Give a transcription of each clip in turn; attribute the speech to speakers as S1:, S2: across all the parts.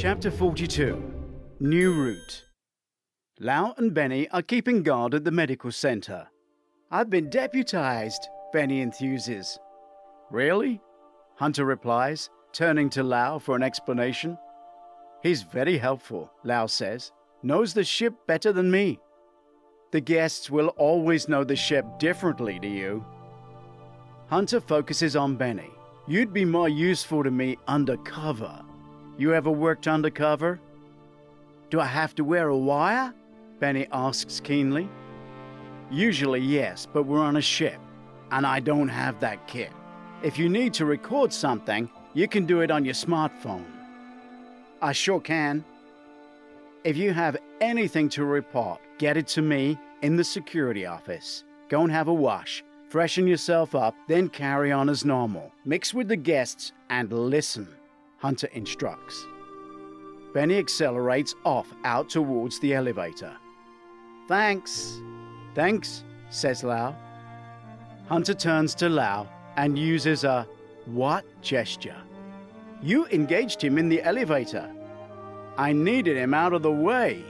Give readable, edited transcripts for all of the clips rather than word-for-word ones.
S1: Chapter 42 New Route. Lau and Benny are keeping guard at the medical center. "I've been deputized," Benny enthuses. "Really?" Hunter replies, turning to Lau for an explanation. "He's very helpful," Lau says. "Knows the ship better than me." "The guests will always know the ship differently to you." Hunter focuses on Benny. "You'd be more useful to me undercover. You ever worked undercover?" "Do I have to wear a wire?" Benny asks keenly. "Usually yes, but we're on a ship, and I don't have that kit. If you need to record something, you can do it on your smartphone." "I sure can." "If you have anything to report, get it to me in the security office. Go and have a wash, freshen yourself up, then carry on as normal. Mix with the guests and listen," Hunter instructs. Benny accelerates off out towards the elevator. "Thanks." "Thanks," says Lau. Hunter turns to Lau and uses a "what" gesture. "You engaged him in the elevator." "I needed him out of the way."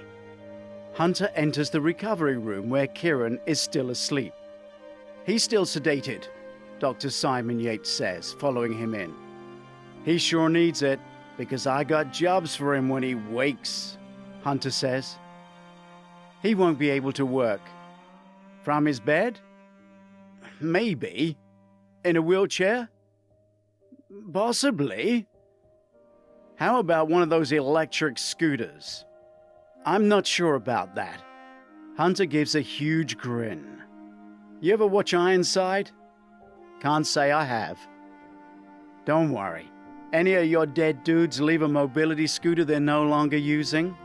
S1: Hunter enters the recovery room where Kieran is still asleep. "He's still sedated," Dr. Simon Yates says, following him in. "He sure needs it, because I got jobs for him when he wakes," Hunter says. "He won't be able to work." "From his bed?" "Maybe." "In a wheelchair?" "Possibly." "How about one of those electric scooters?" "I'm not sure about that." Hunter gives a huge grin. "You ever watch Ironside?" "Can't say I have." "Don't worry. Any of your dead dudes leave a mobility scooter they're no longer using?"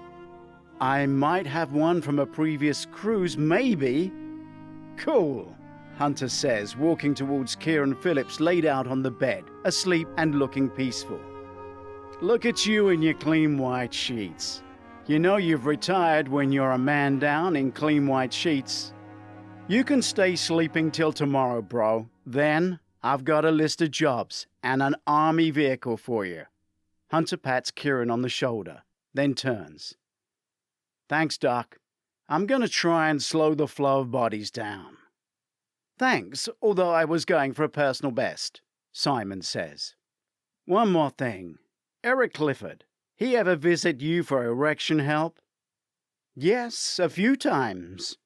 S1: "I might have one from a previous cruise, maybe." "Cool," Hunter says, walking towards Kieran Phillips laid out on the bed, asleep and looking peaceful. "Look at you in your clean white sheets. You know you've retired when you're a man down in clean white sheets. You can stay sleeping till tomorrow, bro. Then I've got a list of jobs and an army vehicle for you." Hunter pats Kieran on the shoulder, then turns. "Thanks, Doc. I'm going to try and slow the flow of bodies down." "Thanks, although I was going for a personal best," Simon says. "One more thing. Eric Clifford, he ever visit you for erection help?" "Yes, a few times."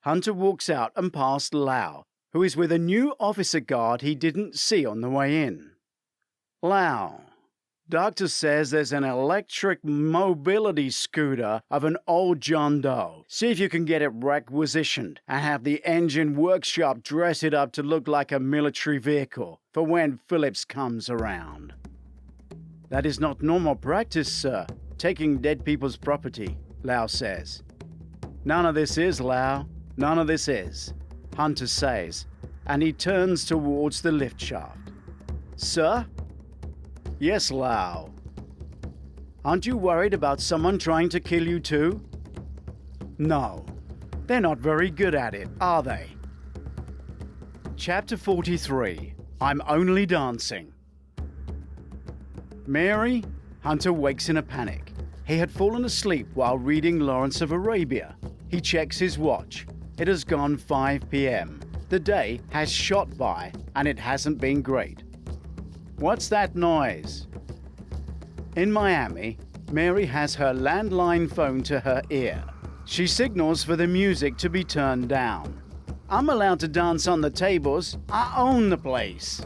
S1: Hunter walks out and past Lau, who is with a new officer guard he didn't see on the way in. "Lau, doctor says there's an electric mobility scooter of an old John Doe. See if you can get it requisitioned and have the engine workshop dress it up to look like a military vehicle for when Phillips comes around." "That is not normal practice, sir, taking dead people's property," Lau says. "None of this is, Lau. None of this is," Hunter says, and he turns towards the lift shaft. "Sir?" "Yes, Lau." "Aren't you worried about someone trying to kill you too?" "No. They're not very good at it, are they?" Chapter 43 I'm Only Dancing. "Mary?" Hunter wakes in a panic. He had fallen asleep while reading Lawrence of Arabia. He checks his watch. It has gone 5 p.m. The day has shot by, and it hasn't been great. "What's that noise?" In Miami, Mary has her landline phone to her ear. She signals for the music to be turned down. "I'm allowed to dance on the tables. I own the place."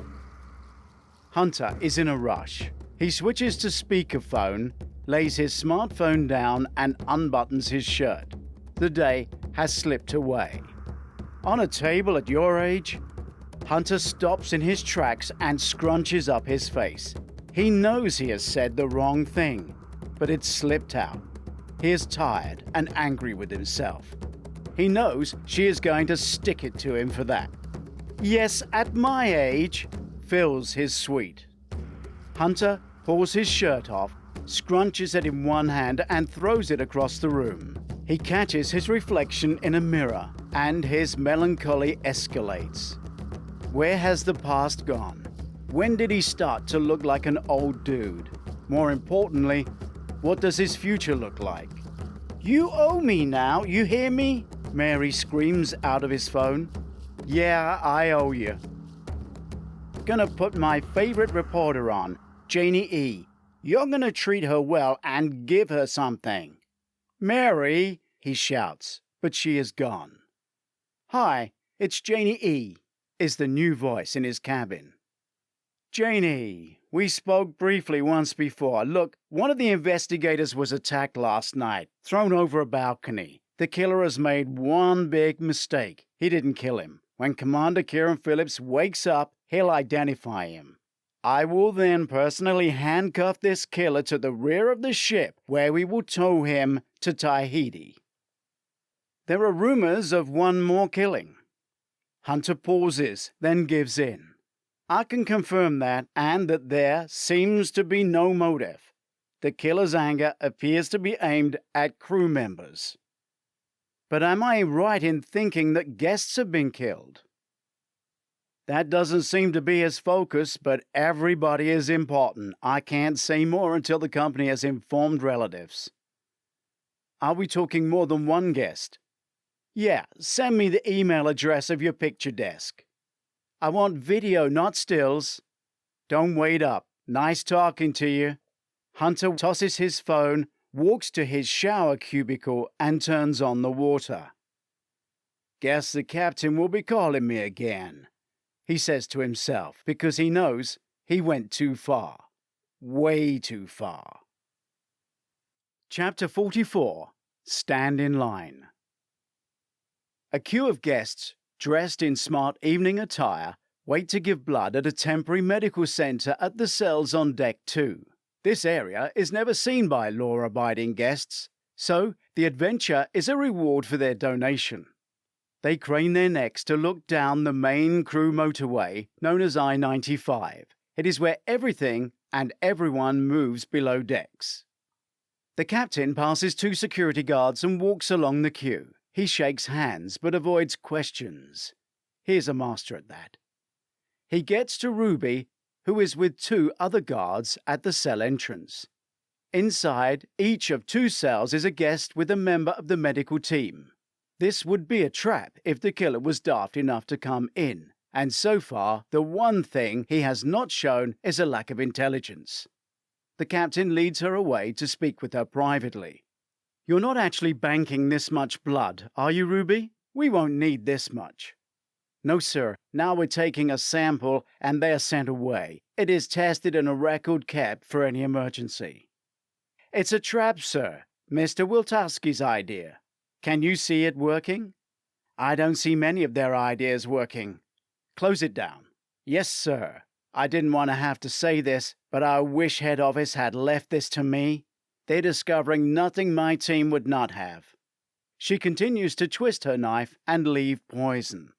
S1: Hunter is in a rush. He switches to speakerphone, lays his smartphone down and unbuttons his shirt. The day has slipped away. "On a table at your age?" Hunter stops in his tracks and scrunches up his face. He knows he has said the wrong thing, but it's slipped out. He is tired and angry with himself. He knows she is going to stick it to him for that. "Yes, at my age," fills his suite. Hunter pulls his shirt off, scrunches it in one hand and throws it across the room. He catches his reflection in a mirror, and his melancholy escalates. Where has the past gone? When did he start to look like an old dude? More importantly, What does his future look like? You owe me now, you hear me? Mary screams out of his phone. Yeah, I owe you. Gonna put my favorite reporter on, Janie E. You're gonna treat her well and give her something. Mary, he shouts, but she is gone. Hi, it's Janie E., is the new voice in his cabin. Janie, we spoke briefly once before. Look, one of the investigators was attacked last night, thrown over a balcony. The killer has made one big mistake. He didn't kill him. When Commander Kieran Phillips wakes up, he'll identify him. I will then personally handcuff this killer to the rear of the ship, where we will tow him to Tahiti. There are rumors of one more killing. Hunter pauses, then gives in. I can confirm that, and that there seems to be no motive. The killer's anger appears to be aimed at crew members. But am I right in thinking that guests have been killed? That doesn't seem to be his focus, but everybody is important. I can't say more until the company has informed relatives. Are we talking more than one guest? Yeah, send me the email address of your picture desk. I want video, not stills. Don't wait up. Nice talking to you. Hunter tosses his phone, walks to his shower cubicle, and turns on the water. Guess the captain will be calling me again, he says to himself, because he knows he went too far. Way too far. Chapter 44. Stand in Line. A queue of guests, dressed in smart evening attire, wait to give blood at a temporary medical centre at the cells on Deck 2. This area is never seen by law-abiding guests, so the adventure is a reward for their donation. They crane their necks to look down the main crew motorway known as I-95. It is where everything and everyone moves below decks. The captain passes 2 security guards and walks along the queue. He shakes hands but avoids questions. He's a master at that. He gets to Ruby, who is with 2 other guards at the cell entrance. Inside each of 2 cells is a guest with a member of the medical team. This would be a trap if the killer was daft enough to come in, and so far the one thing he has not shown is a lack of intelligence. The captain leads her away to speak with her privately. You're not actually banking this much blood, are you, Ruby? We won't need this much. No, sir. Now we're taking a sample and they are sent away. It is tested and a record kept for any emergency. It's a trap, sir. Mr. Wiltowski's idea. Can you see it working? I don't see many of their ideas working. Close it down. Yes, sir. I didn't want to have to say this, but I wish head office had left this to me. They're discovering nothing my team would not have. She continues to twist her knife and leave poison.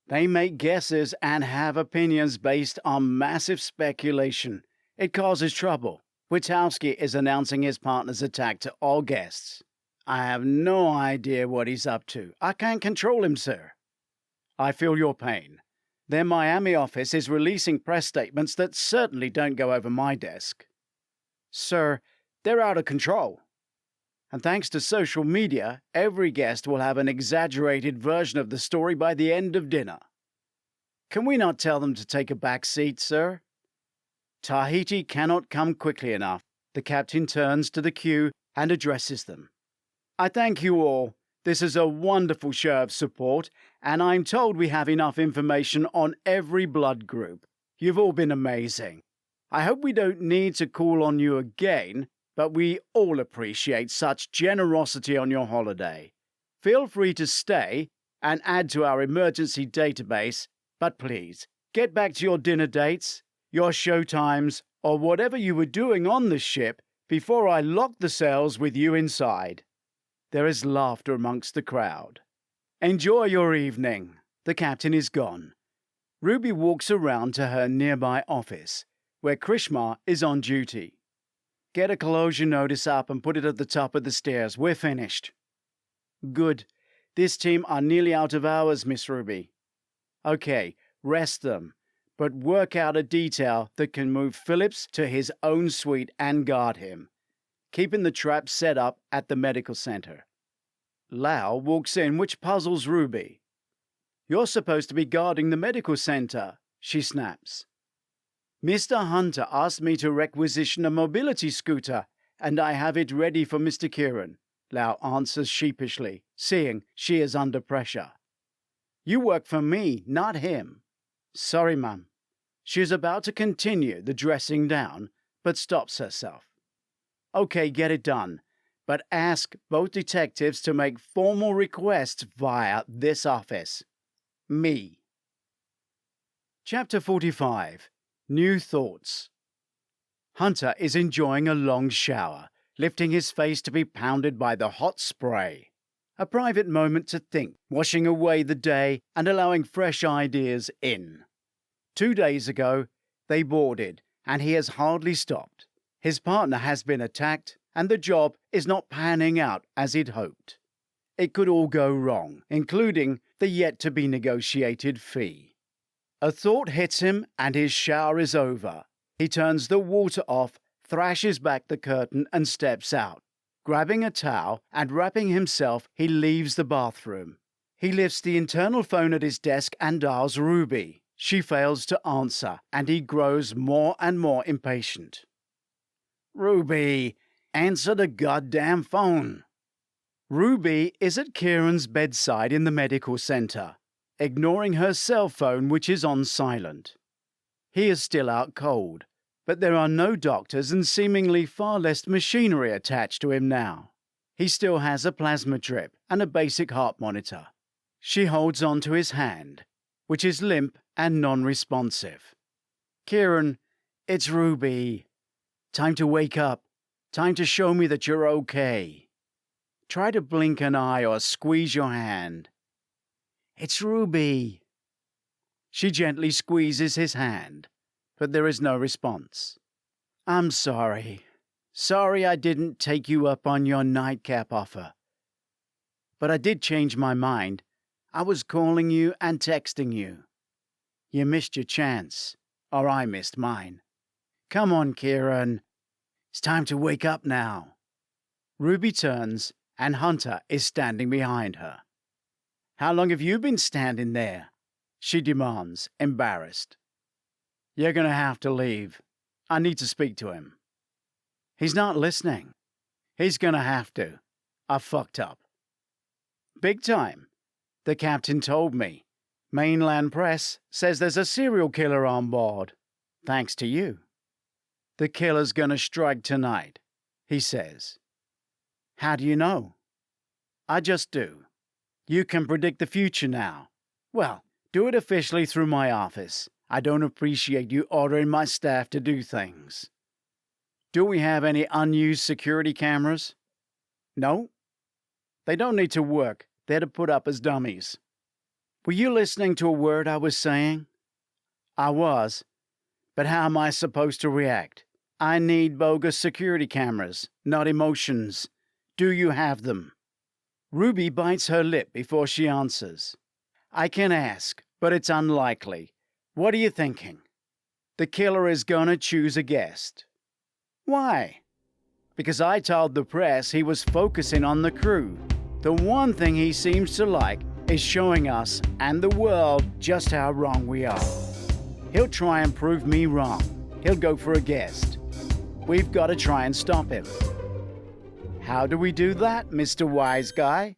S1: They make guesses and have opinions based on massive speculation. It causes trouble. Witowski is announcing his partner's attack to all guests. I have no idea what he's up to. I can't control him, sir. I feel your pain. Their Miami office is releasing press statements that certainly don't go over my desk. Sir, they're out of control. And thanks to social media, every guest will have an exaggerated version of the story by the end of dinner. Can we not tell them to take a back seat, sir? Tahiti cannot come quickly enough. The captain turns to the queue and addresses them. I thank you all. This is a wonderful show of support, and I'm told we have enough information on every blood group. You've all been amazing. I hope we don't need to call on you again, but we all appreciate such generosity on your holiday. Feel free to stay and add to our emergency database, but please, get back to your dinner dates, your show times, or whatever you were doing on the ship before I lock the cells with you inside. There is laughter amongst the crowd. Enjoy your evening. The captain is gone. Ruby walks around to her nearby office, where Krishma is on duty. Get a closure notice up and put it at the top of the stairs. We're finished. Good. This team are nearly out of hours, Miss Ruby. Okay, rest them, but work out a detail that can move Phillips to his own suite and guard him. keeping the trap set up at the medical center. Lau walks in, which puzzles Ruby. "You're supposed to be guarding the medical center," she snaps. "Mr. Hunter asked me to requisition a mobility scooter, and I have it ready for Mr. Kieran," Lau answers sheepishly, seeing she is under pressure. "You work for me, not him." "Sorry, Mum." She is about to continue the dressing down, but stops herself. "Okay, get it done, but ask both detectives to make formal requests via this office. Me." Chapter 45 New Thoughts. Hunter is enjoying a long shower, lifting his face to be pounded by the hot spray. A private moment to think, washing away the day and allowing fresh ideas in. 2 days ago, they boarded, and he has hardly stopped. His partner has been attacked, and the job is not panning out as he'd hoped. It could all go wrong, including the yet-to-be-negotiated fee. A thought hits him, and his shower is over. He turns the water off, thrashes back the curtain, and steps out. Grabbing a towel and wrapping himself, he leaves the bathroom. He lifts the internal phone at his desk and dials Ruby. She fails to answer, and he grows more and more impatient. "Ruby, answer the goddamn phone." Ruby is at Kieran's bedside in the medical center, ignoring her cell phone, which is on silent. He is still out cold, but there are no doctors and seemingly far less machinery attached to him now. He still has a plasma drip and a basic heart monitor. She holds on to his hand, which is limp and non-responsive. "Kieran, it's Ruby. Time to wake up. Time to show me that you're okay. Try to blink an eye or squeeze your hand. It's Ruby." She gently squeezes his hand, but there is no response. "I'm sorry. Sorry I didn't take you up on your nightcap offer. But I did change my mind. I was calling you and texting you. You missed your chance, or I missed mine. Come on, Kieran. It's time to wake up now." Ruby turns, and Hunter is standing behind her. "How long have you been standing there?" she demands, embarrassed. "You're going to have to leave. I need to speak to him." He's not listening. He's going to have to. I fucked up. Big time. The captain told me. Mainland press says there's a serial killer on board. Thanks to you. "The killer's gonna strike tonight," he says. "How do you know?" "I just do. You can predict the future now. Well, do it officially through my office. I don't appreciate you ordering my staff to do things." "Do we have any unused security cameras?" "No. They don't need to work. They're to put up as dummies." "Were you listening to a word I was saying?" "I was. But how am I supposed to react? I need bogus security cameras, not emotions. Do you have them?" Ruby bites her lip before she answers. "I can ask, but it's unlikely. What are you thinking?" "The killer is gonna choose a guest." "Why?" "Because I told the press he was focusing on the crew. The one thing he seems to like is showing us and the world just how wrong we are. He'll try and prove me wrong. He'll go for a guest. We've got to try and stop him." "How do we do that, Mr. Wise Guy?"